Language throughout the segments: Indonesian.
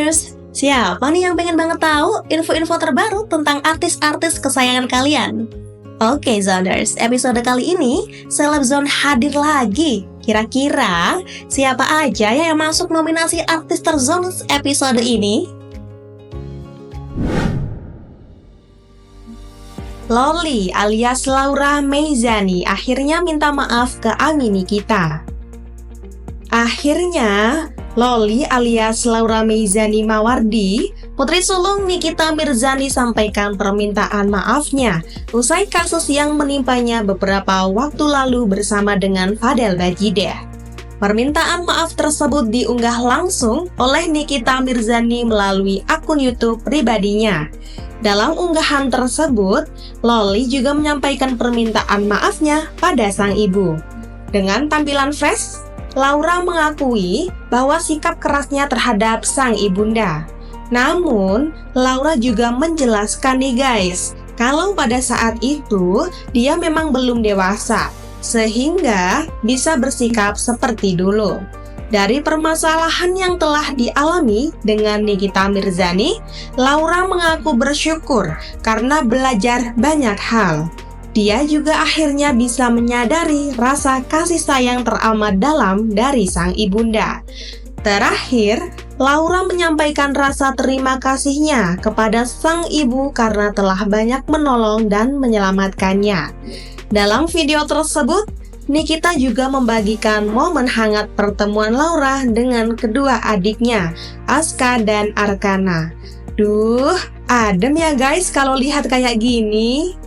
Zoners, siapa nih yang pengen banget tahu info-info terbaru tentang artis-artis kesayangan kalian? Oke Zoners, episode kali ini Selebzone hadir lagi. Kira-kira siapa aja ya yang masuk nominasi artis terzoners episode ini? Loli alias Laura Meizani akhirnya minta maaf ke Ami Nikita. Akhirnya, Loli alias Laura Meizani Mawardi, putri sulung Nikita Mirzani sampaikan permintaan maafnya usai kasus yang menimpanya beberapa waktu lalu bersama dengan Fadel Bajideh. Permintaan maaf tersebut diunggah langsung oleh Nikita Mirzani melalui akun YouTube pribadinya. Dalam unggahan tersebut, Loli juga menyampaikan permintaan maafnya pada sang ibu. Dengan tampilan fresh, Laura mengakui bahwa sikap kerasnya terhadap sang ibunda. Namun, Laura juga menjelaskan nih guys, kalau pada saat itu dia memang belum dewasa, sehingga bisa bersikap seperti dulu. Dari permasalahan yang telah dialami dengan Nikita Mirzani, Laura mengaku bersyukur karena belajar banyak hal. Dia juga akhirnya bisa menyadari rasa kasih sayang teramat dalam dari sang ibunda. Terakhir, Laura menyampaikan rasa terima kasihnya kepada sang ibu karena telah banyak menolong dan menyelamatkannya. Dalam video tersebut, Nikita juga membagikan momen hangat pertemuan Laura dengan kedua adiknya, Aska dan Arkana. Duh, adem ya guys kalau lihat kayak gini.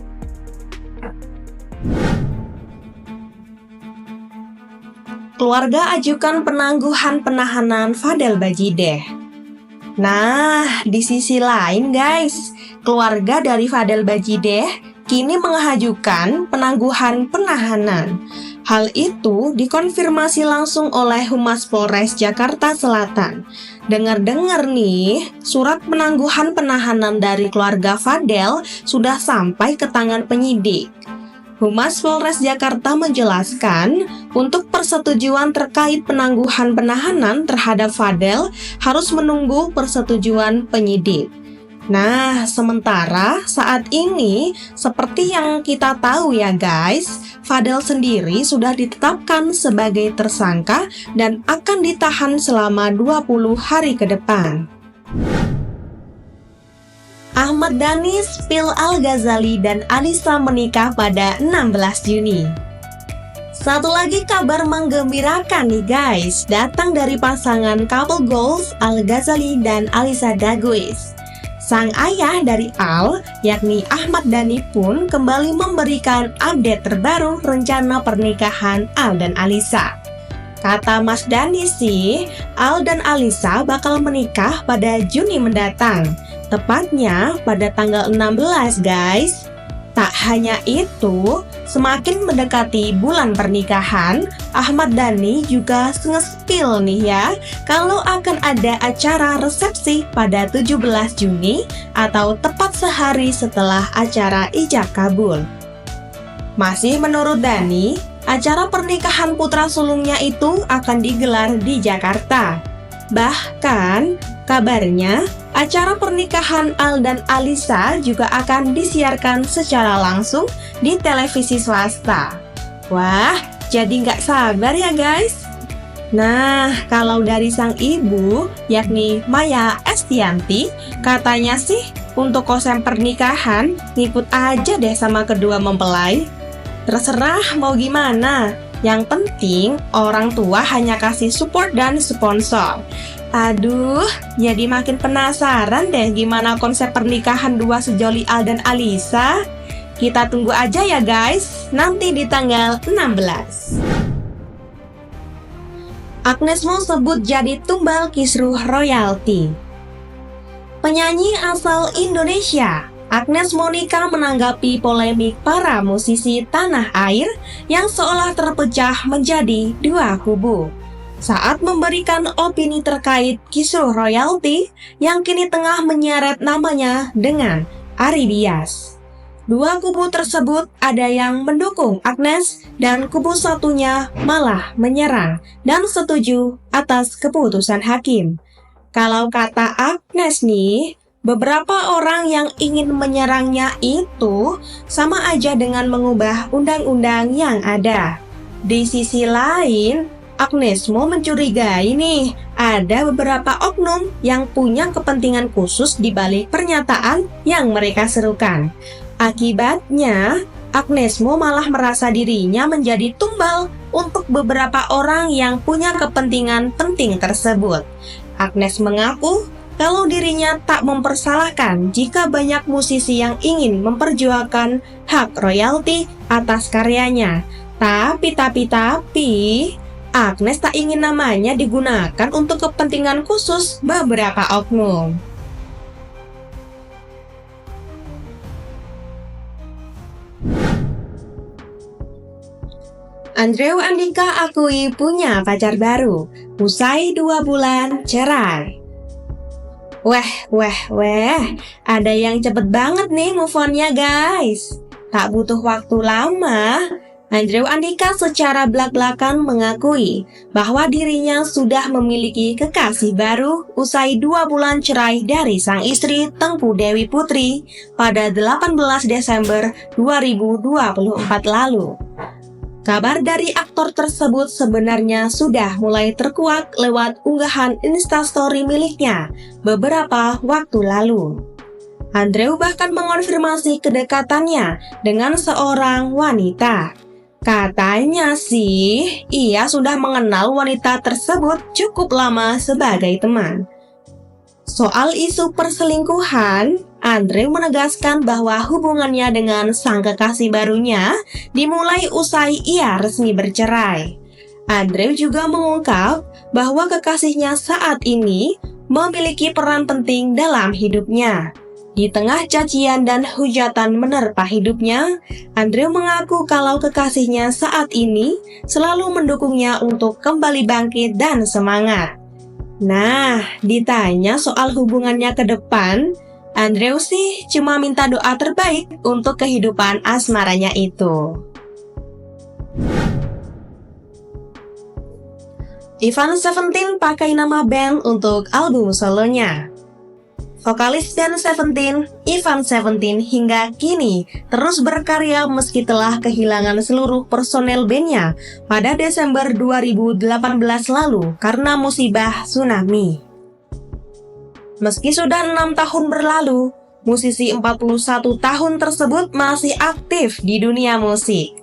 Keluarga ajukan penangguhan penahanan Fadel Bajideh. Nah, di sisi lain guys, keluarga dari Fadel Bajideh kini mengajukan penangguhan penahanan. Hal itu dikonfirmasi langsung oleh Humas Polres Jakarta Selatan. Dengar-dengar nih, surat penangguhan penahanan dari keluarga Fadel sudah sampai ke tangan penyidik. Humas Polres Jakarta menjelaskan, untuk persetujuan terkait penangguhan penahanan terhadap Fadel harus menunggu persetujuan penyidik. Nah, sementara saat ini, seperti yang kita tahu ya guys, Fadel sendiri sudah ditetapkan sebagai tersangka dan akan ditahan selama 20 hari ke depan. Ahmad Dhani spill Al-Ghazali dan Anissa menikah pada 16 Juni. Satu lagi kabar menggembirakan nih guys, datang dari pasangan couple goals Al-Ghazali dan Alisa Daguis. Sang ayah dari Al, yakni Ahmad Dhani pun kembali memberikan update terbaru rencana pernikahan Al dan Alisa. Kata Mas Dhani sih, Al dan Alisa bakal menikah pada Juni mendatang. Tepatnya pada tanggal 16 guys. Tak hanya itu, semakin mendekati bulan pernikahan, Ahmad Dhani juga nge-spill nih ya, kalau akan ada acara resepsi pada 17 Juni atau tepat sehari setelah acara ijab kabul. Masih menurut Dhani, acara pernikahan putra sulungnya itu akan digelar di Jakarta. Bahkan, kabarnya acara pernikahan Al dan Alisa juga akan disiarkan secara langsung di televisi swasta. Wah, jadi nggak sabar ya guys. Nah, kalau dari sang ibu, yakni Maya Estianti, katanya sih untuk konsep pernikahan ngikut aja deh sama kedua mempelai. Terserah mau gimana. Yang penting, orang tua hanya kasih support dan sponsor. Aduh, jadi makin penasaran deh gimana konsep pernikahan dua sejoli Al dan Alisa. Kita tunggu aja ya guys, nanti di tanggal 16. Agnes Mo sebut jadi tumbal kisruh royalti. Penyanyi asal Indonesia, Agnes Monica menanggapi polemik para musisi tanah air yang seolah terpecah menjadi dua kubu saat memberikan opini terkait kisruh royalti yang kini tengah menyeret namanya dengan Ari Bias. Dua kubu tersebut ada yang mendukung Agnes dan kubu satunya malah menyerang dan setuju atas keputusan hakim. Kalau kata Agnes nih, beberapa orang yang ingin menyerangnya itu sama aja dengan mengubah undang-undang yang ada. Di sisi lain, Agnes mau mencurigai nih, ada beberapa oknum yang punya kepentingan khusus di balik pernyataan yang mereka serukan. Akibatnya, Agnesmo malah merasa dirinya menjadi tumbal untuk beberapa orang yang punya kepentingan penting tersebut. Agnes mengaku kalau dirinya tak mempersalahkan jika banyak musisi yang ingin memperjuangkan hak royalti atas karyanya. Tapi, Agnes tak ingin namanya digunakan untuk kepentingan khusus beberapa oknum. Andrew Andika akui punya pacar baru, usai 2 bulan cerai. Ada yang cepet banget nih move on-nya guys. Tak butuh waktu lama, Andrew Andika secara blak-blakan mengakui bahwa dirinya sudah memiliki kekasih baru usai 2 bulan cerai dari sang istri Tengku Dewi Putri pada 18 Desember 2024 lalu. Kabar dari aktor tersebut sebenarnya sudah mulai terkuak lewat unggahan Instastory miliknya beberapa waktu lalu. Andrew bahkan mengonfirmasi kedekatannya dengan seorang wanita. Katanya sih, ia sudah mengenal wanita tersebut cukup lama sebagai teman. Soal isu perselingkuhan, Andrew menegaskan bahwa hubungannya dengan sang kekasih barunya dimulai usai ia resmi bercerai. Andrew juga mengungkap bahwa kekasihnya saat ini memiliki peran penting dalam hidupnya. Di tengah cacian dan hujatan menerpa hidupnya, Andrew mengaku kalau kekasihnya saat ini selalu mendukungnya untuk kembali bangkit dan semangat. Nah, ditanya soal hubungannya ke depan, Andrew sih cuma minta doa terbaik untuk kehidupan asmaranya itu. Ivan Seventeen pakai nama band untuk album solonya. Vokalis band Seventeen, Ivan Seventeen hingga kini terus berkarya meski telah kehilangan seluruh personel bandnya pada Desember 2018 lalu karena musibah tsunami. Meski sudah 6 tahun berlalu, musisi 41 tahun tersebut masih aktif di dunia musik.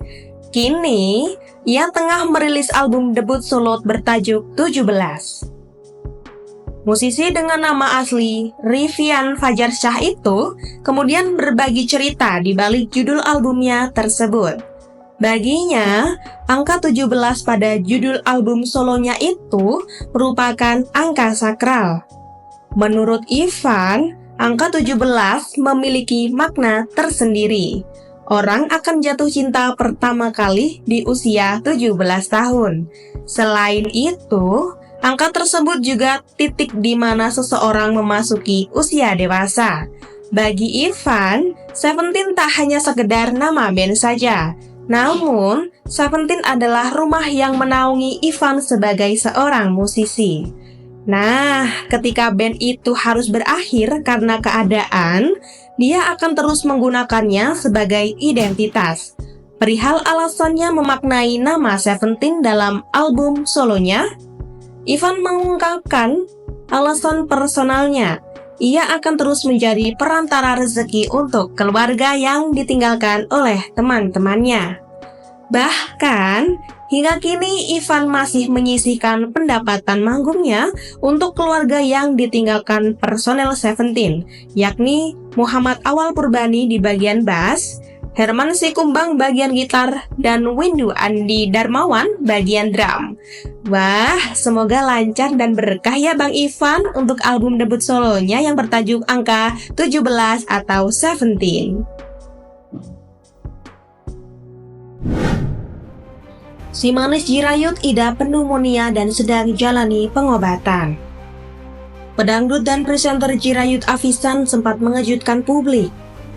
Kini, ia tengah merilis album debut solo bertajuk 17. Musisi dengan nama asli Rivian Fajar Shah itu kemudian berbagi cerita di balik judul albumnya tersebut. Baginya, angka 17 pada judul album solonya itu merupakan angka sakral. Menurut Ivan, angka 17 memiliki makna tersendiri. Orang akan jatuh cinta pertama kali di usia 17 tahun. Selain itu, angka tersebut juga titik di mana seseorang memasuki usia dewasa. Bagi Ivan, Seventeen tak hanya sekedar nama band saja. Namun, Seventeen adalah rumah yang menaungi Ivan sebagai seorang musisi. Nah, ketika band itu harus berakhir karena keadaan, dia akan terus menggunakannya sebagai identitas. Perihal alasannya memaknai nama Seventeen dalam album solonya, Ivan mengungkapkan alasan personalnya. Ia akan terus menjadi perantara rezeki untuk keluarga yang ditinggalkan oleh teman-temannya. Bahkan, hingga kini Ivan masih menyisihkan pendapatan manggungnya untuk keluarga yang ditinggalkan personel Seventeen, yakni Muhammad Awal Purbani di bagian bass, Herman Sikumbang bagian gitar, dan Windu Andi Darmawan bagian drum. Wah, semoga lancar dan berkah ya Bang Ivan untuk album debut solonya yang bertajuk angka 17 atau Seventeen. Si manis Jirayut idap pneumonia dan sedang jalani pengobatan. Pedangdut dan presenter Jirayut Avisan sempat mengejutkan publik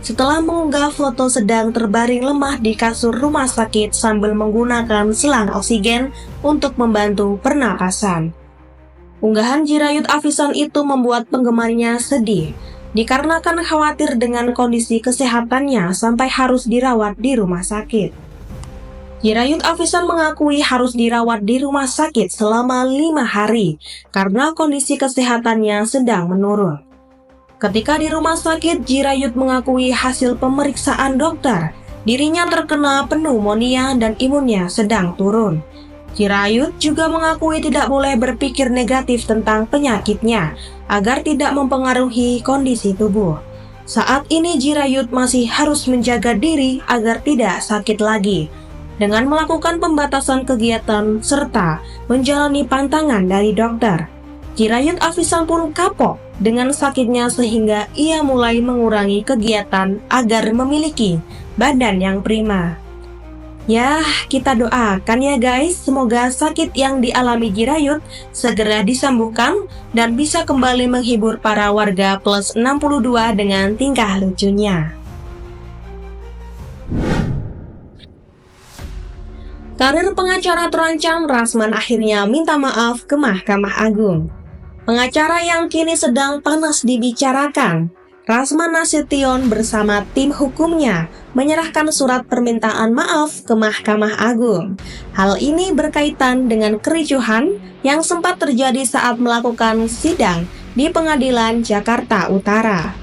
setelah mengunggah foto sedang terbaring lemah di kasur rumah sakit sambil menggunakan selang oksigen untuk membantu pernapasan. Unggahan Jirayut Avisan itu membuat penggemarnya sedih, dikarenakan khawatir dengan kondisi kesehatannya sampai harus dirawat di rumah sakit. Jirayut Avisan mengakui harus dirawat di rumah sakit selama 5 hari karena kondisi kesehatannya sedang menurun. Ketika di rumah sakit, Jirayut mengakui hasil pemeriksaan dokter, dirinya terkena pneumonia dan imunnya sedang turun. Jirayut juga mengakui tidak boleh berpikir negatif tentang penyakitnya agar tidak mempengaruhi kondisi tubuh. Saat ini Jirayut masih harus menjaga diri agar tidak sakit lagi dengan melakukan pembatasan kegiatan serta menjalani pantangan dari dokter. Jirayut Avisan pun kapok dengan sakitnya sehingga ia mulai mengurangi kegiatan agar memiliki badan yang prima. Ya, kita doakan ya guys, semoga sakit yang dialami Jirayut segera disembuhkan dan bisa kembali menghibur para warga plus 62 dengan tingkah lucunya. Karir pengacara terancam, Rasman akhirnya minta maaf ke Mahkamah Agung. Pengacara yang kini sedang panas dibicarakan, Rasman Nasution bersama tim hukumnya menyerahkan surat permintaan maaf ke Mahkamah Agung. Hal ini berkaitan dengan kericuhan yang sempat terjadi saat melakukan sidang di Pengadilan Jakarta Utara.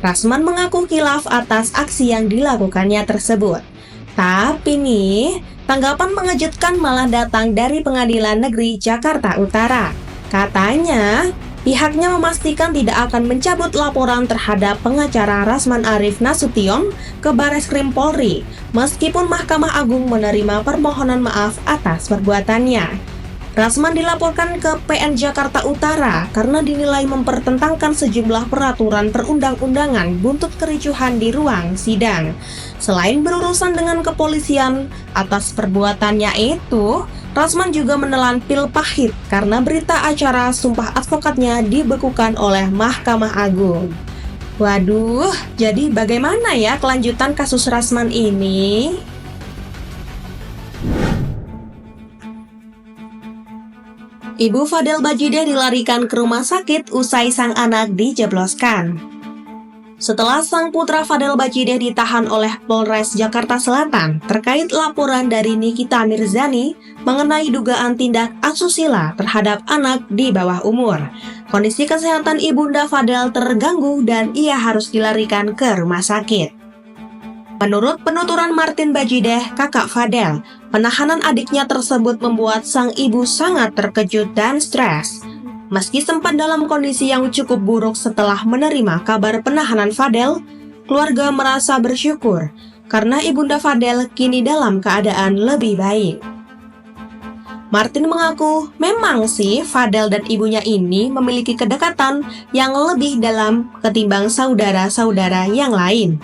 Rasman mengaku khilaf atas aksi yang dilakukannya tersebut. Tapi nih, tanggapan mengejutkan malah datang dari Pengadilan Negeri Jakarta Utara. Katanya, pihaknya memastikan tidak akan mencabut laporan terhadap pengacara Rasman Arief Nasution ke Bareskrim Polri, meskipun Mahkamah Agung menerima permohonan maaf atas perbuatannya. Rasman dilaporkan ke PN Jakarta Utara karena dinilai mempertentangkan sejumlah peraturan perundang-undangan buntut kericuhan di ruang sidang. Selain berurusan dengan kepolisian atas perbuatannya itu, Rasman juga menelan pil pahit karena berita acara sumpah advokatnya dibekukan oleh Mahkamah Agung. Waduh, jadi bagaimana ya kelanjutan kasus Rasman ini? Ibu Fadel Bajideh dilarikan ke rumah sakit usai sang anak dijebloskan. Setelah sang putra Fadel Bajideh ditahan oleh Polres Jakarta Selatan terkait laporan dari Nikita Mirzani mengenai dugaan tindak asusila terhadap anak di bawah umur, kondisi kesehatan ibunda Fadel terganggu dan ia harus dilarikan ke rumah sakit. Menurut penuturan Martin Bajideh, kakak Fadel, penahanan adiknya tersebut membuat sang ibu sangat terkejut dan stres. Meski sempat dalam kondisi yang cukup buruk setelah menerima kabar penahanan Fadel, keluarga merasa bersyukur karena ibunda Fadel kini dalam keadaan lebih baik. Martin mengaku memang sih Fadel dan ibunya ini memiliki kedekatan yang lebih dalam ketimbang saudara-saudara yang lain.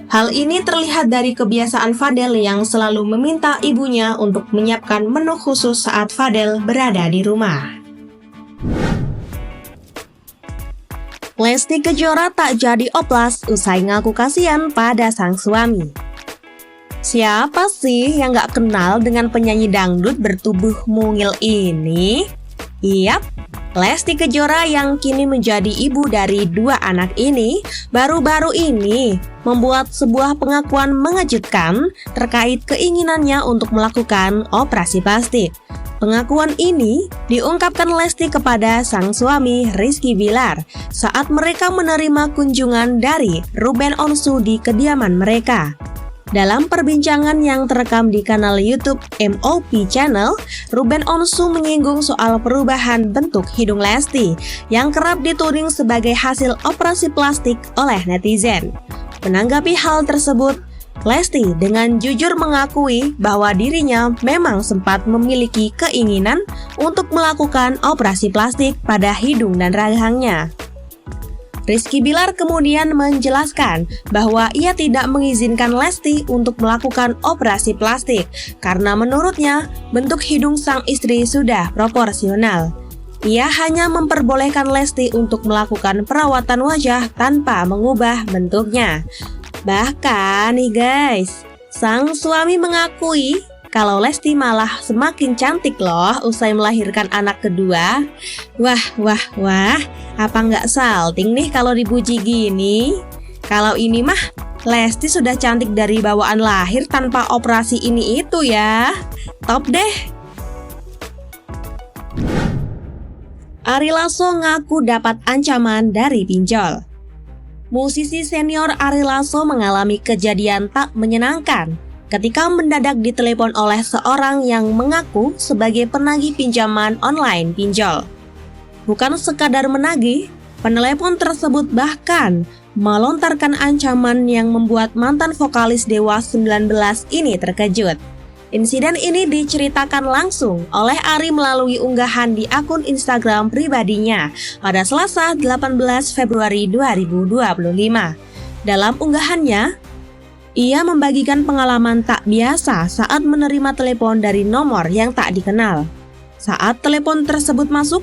Hal ini terlihat dari kebiasaan Fadel yang selalu meminta ibunya untuk menyiapkan menu khusus saat Fadel berada di rumah. Lesti Kejora tak jadi oplas usai ngaku kasihan pada sang suami. Siapa sih yang gak kenal dengan penyanyi dangdut bertubuh mungil ini? Yap, Lesti Kejora yang kini menjadi ibu dari 2 anak ini baru-baru ini membuat sebuah pengakuan mengejutkan terkait keinginannya untuk melakukan operasi plastik. Pengakuan ini diungkapkan Lesti kepada sang suami Rizky Bilar saat mereka menerima kunjungan dari Ruben Onsu di kediaman mereka. Dalam perbincangan yang terekam di kanal YouTube MOP Channel, Ruben Onsu menyinggung soal perubahan bentuk hidung Lesti yang kerap dituding sebagai hasil operasi plastik oleh netizen. Menanggapi hal tersebut, Lesti dengan jujur mengakui bahwa dirinya memang sempat memiliki keinginan untuk melakukan operasi plastik pada hidung dan rahangnya. Rizky Bilar kemudian menjelaskan bahwa ia tidak mengizinkan Lesti untuk melakukan operasi plastik karena menurutnya bentuk hidung sang istri sudah proporsional. Ia hanya memperbolehkan Lesti untuk melakukan perawatan wajah tanpa mengubah bentuknya. Bahkan nih guys, sang suami mengakui kalau Lesti malah semakin cantik loh usai melahirkan anak kedua. Wah, apa nggak salting nih kalau dipuji gini? Kalau ini mah Lesti sudah cantik dari bawaan lahir tanpa operasi ini itu ya. Top deh. Ari Lasso ngaku dapat ancaman dari pinjol. Musisi senior Ari Lasso mengalami kejadian tak menyenangkan ketika mendadak ditelepon oleh seorang yang mengaku sebagai penagih pinjaman online pinjol. Bukan sekadar menagih, penelepon tersebut bahkan melontarkan ancaman yang membuat mantan vokalis Dewa 19 ini terkejut. Insiden ini diceritakan langsung oleh Ari melalui unggahan di akun Instagram pribadinya pada Selasa 18 Februari 2025. Dalam unggahannya, ia membagikan pengalaman tak biasa saat menerima telepon dari nomor yang tak dikenal. Saat telepon tersebut masuk,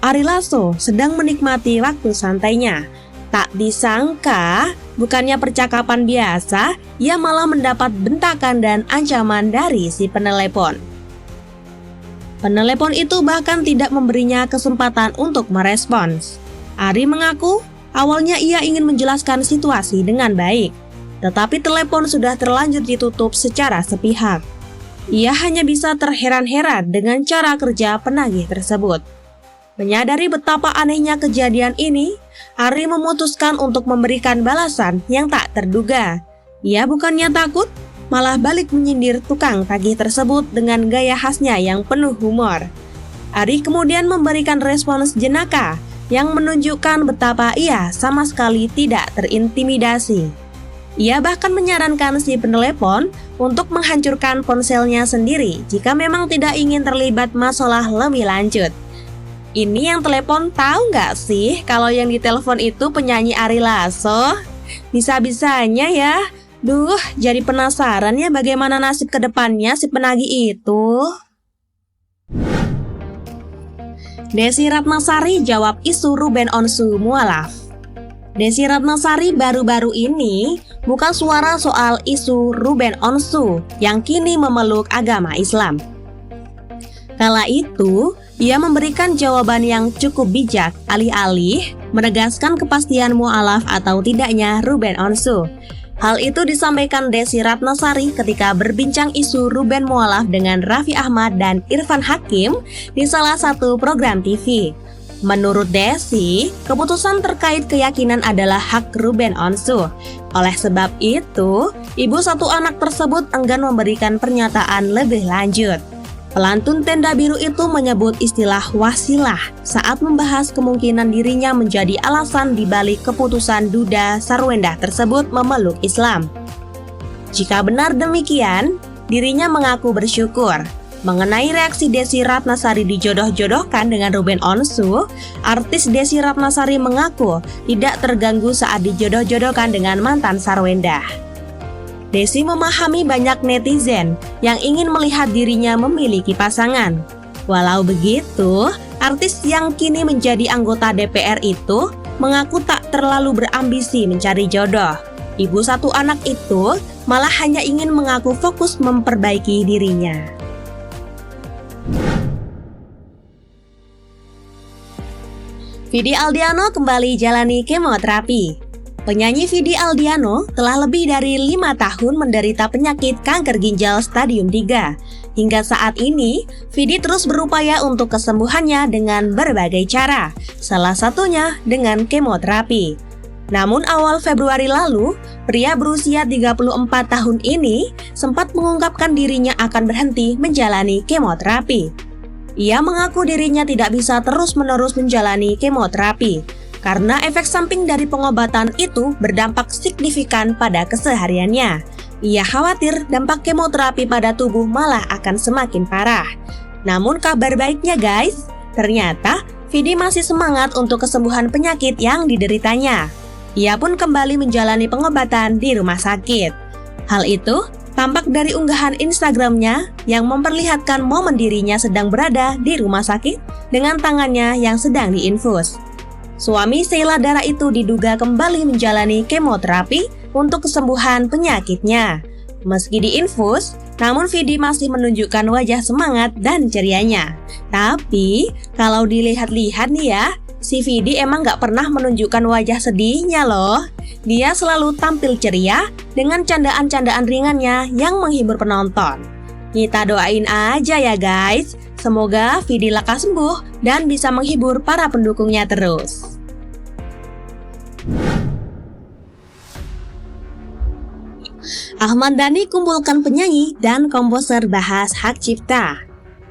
Ari Lasso sedang menikmati waktu santainya. Tak disangka, bukannya percakapan biasa, ia malah mendapat bentakan dan ancaman dari si penelepon. Penelepon itu bahkan tidak memberinya kesempatan untuk merespons. Ari mengaku awalnya ia ingin menjelaskan situasi dengan baik, tetapi telepon sudah terlanjur ditutup secara sepihak. Ia hanya bisa terheran-heran dengan cara kerja penagih tersebut. Menyadari betapa anehnya kejadian ini, Ari memutuskan untuk memberikan balasan yang tak terduga. Ia bukannya takut, malah balik menyindir tukang tagih tersebut dengan gaya khasnya yang penuh humor. Ari kemudian memberikan respons jenaka yang menunjukkan betapa ia sama sekali tidak terintimidasi. Ia bahkan menyarankan si penelepon untuk menghancurkan ponselnya sendiri jika memang tidak ingin terlibat masalah lebih lanjut. Ini yang telepon tahu nggak sih kalau yang ditelepon itu penyanyi Ari Lasso? Bisa-bisanya ya. Duh, jadi penasaran ya bagaimana nasib kedepannya si penagih itu. Desy Ratnasari jawab isu Ruben Onsu mualaf. Desy Ratnasari baru-baru ini buka suara soal isu Ruben Onsu yang kini memeluk agama Islam. Kala itu, ia memberikan jawaban yang cukup bijak, alih-alih menegaskan kepastian mualaf atau tidaknya Ruben Onsu. Hal itu disampaikan Desy Ratnasari ketika berbincang isu Ruben mualaf dengan Raffi Ahmad dan Irfan Hakim di salah satu program TV. Menurut Desy, keputusan terkait keyakinan adalah hak Ruben Onsu. Oleh sebab itu, ibu satu anak tersebut enggan memberikan pernyataan lebih lanjut. Pelantun tenda biru itu menyebut istilah wasilah saat membahas kemungkinan dirinya menjadi alasan dibalik keputusan Duda Sarwendah tersebut memeluk Islam. Jika benar demikian, dirinya mengaku bersyukur. Mengenai reaksi Desy Ratnasari dijodoh-jodohkan dengan Ruben Onsu, artis Desy Ratnasari mengaku tidak terganggu saat dijodoh-jodohkan dengan mantan Sarwendah. Desy memahami banyak netizen yang ingin melihat dirinya memiliki pasangan. Walau begitu, artis yang kini menjadi anggota DPR itu mengaku tak terlalu berambisi mencari jodoh. Ibu satu anak itu malah hanya ingin mengaku fokus memperbaiki dirinya. Vidi Aldiano kembali jalani kemoterapi. Penyanyi Vidi Aldiano telah lebih dari 5 tahun menderita penyakit kanker ginjal stadium 3. Hingga saat ini, Vidi terus berupaya untuk kesembuhannya dengan berbagai cara, salah satunya dengan kemoterapi. Namun awal Februari lalu, pria berusia 34 tahun ini sempat mengungkapkan dirinya akan berhenti menjalani kemoterapi. Ia mengaku dirinya tidak bisa terus-menerus menjalani kemoterapi karena efek samping dari pengobatan itu berdampak signifikan pada kesehariannya. Ia khawatir dampak kemoterapi pada tubuh malah akan semakin parah. Namun kabar baiknya guys, ternyata Vidi masih semangat untuk kesembuhan penyakit yang dideritanya. Ia pun kembali menjalani pengobatan di rumah sakit. Hal itu tampak dari unggahan Instagramnya yang memperlihatkan momen dirinya sedang berada di rumah sakit dengan tangannya yang sedang diinfus. Suami Sheila Dara itu diduga kembali menjalani kemoterapi untuk kesembuhan penyakitnya. Meski diinfus, Namun Vidi masih menunjukkan wajah semangat dan cerianya. Tapi kalau dilihat-lihat nih ya, si Vidi emang gak pernah menunjukkan wajah sedihnya loh. Dia selalu tampil ceria dengan candaan-candaan ringannya yang menghibur penonton. Kita doain aja ya guys, semoga Vidi lekas sembuh dan bisa menghibur para pendukungnya terus. Ahmad Dhani kumpulkan penyanyi dan komposer bahas hak cipta.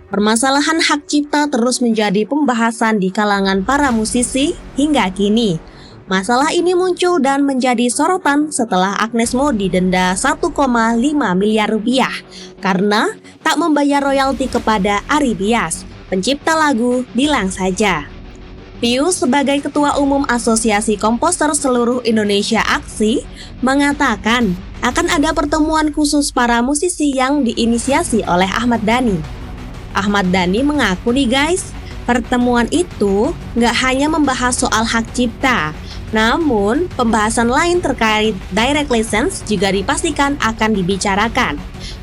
Permasalahan hak cipta terus menjadi pembahasan di kalangan para musisi hingga kini. Masalah ini muncul dan menjadi sorotan setelah Agnes Mo didenda 1,5 miliar rupiah karena tak membayar royalti kepada Ari Bias, pencipta lagu Bilang Saja. Pius sebagai Ketua Umum Asosiasi Komposer Seluruh Indonesia AKSI mengatakan akan ada pertemuan khusus para musisi yang diinisiasi oleh Ahmad Dhani. Ahmad Dhani mengaku nih guys, pertemuan itu nggak hanya membahas soal hak cipta, namun pembahasan lain terkait direct license juga dipastikan akan dibicarakan.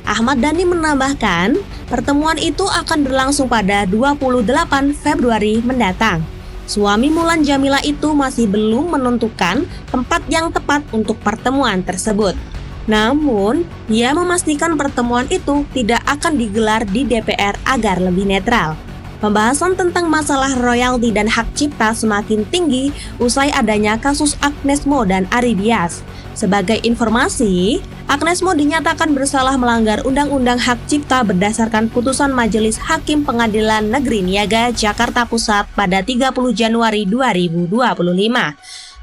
Ahmad Dhani menambahkan, pertemuan itu akan berlangsung pada 28 Februari mendatang. Suami Mulan Jamila itu masih belum menentukan tempat yang tepat untuk pertemuan tersebut. Namun, dia memastikan pertemuan itu tidak akan digelar di DPR agar lebih netral. Pembahasan tentang masalah royalti dan hak cipta semakin tinggi usai adanya kasus Agnes Mo dan Ari Bias. Sebagai informasi, Agnes Mo dinyatakan bersalah melanggar Undang-Undang Hak Cipta berdasarkan putusan Majelis Hakim Pengadilan Negeri Niaga Jakarta Pusat pada 30 Januari 2025.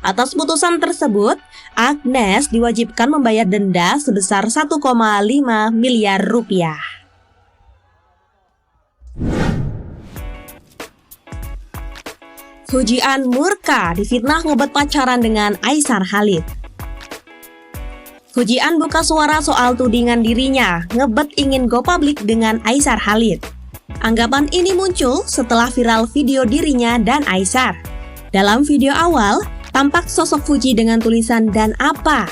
Atas putusan tersebut, Agnes diwajibkan membayar denda sebesar 1,5 miliar rupiah. Fujian murka difitnah ngebet pacaran dengan Aisar Khalid. Fujian buka suara soal tudingan dirinya ngebet ingin go public dengan Aisar Khalid. Anggapan ini muncul setelah viral video dirinya dan Aisar. Dalam video awal, tampak sosok Fuji dengan tulisan "dan apa".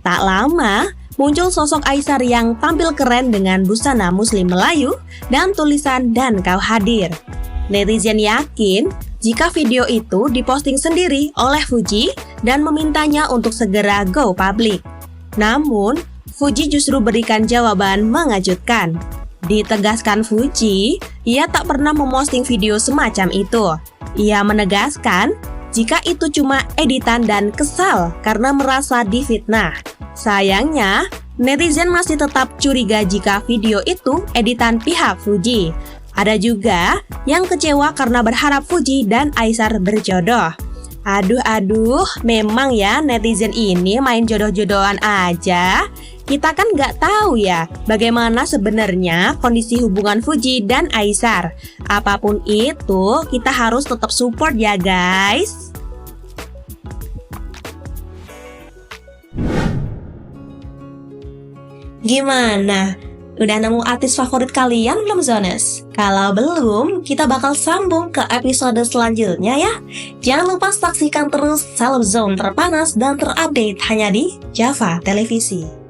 Tak lama, muncul sosok Aisar yang tampil keren dengan busana muslim Melayu dan tulisan "dan kau hadir". Netizen yakin jika video itu diposting sendiri oleh Fuji dan memintanya untuk segera go public. Namun, Fuji justru berikan jawaban mengejutkan. Ditegaskan Fuji, ia tak pernah memposting video semacam itu. Ia menegaskan jika itu cuma editan dan kesal karena merasa difitnah. Sayangnya, netizen masih tetap curiga jika video itu editan pihak Fuji. Ada juga yang kecewa karena berharap Fuji dan Aisar berjodoh. Aduh, memang ya netizen ini main jodoh-jodohan aja. Kita kan nggak tahu ya bagaimana sebenarnya kondisi hubungan Fuji dan Aisar. Apapun itu, kita harus tetap support ya guys. Gimana? Udah nemu artis favorit kalian belum Zoners? Kalau belum, kita bakal sambung ke episode selanjutnya ya. Jangan lupa saksikan terus Celeb Zone terpanas dan terupdate hanya di Java Televisi.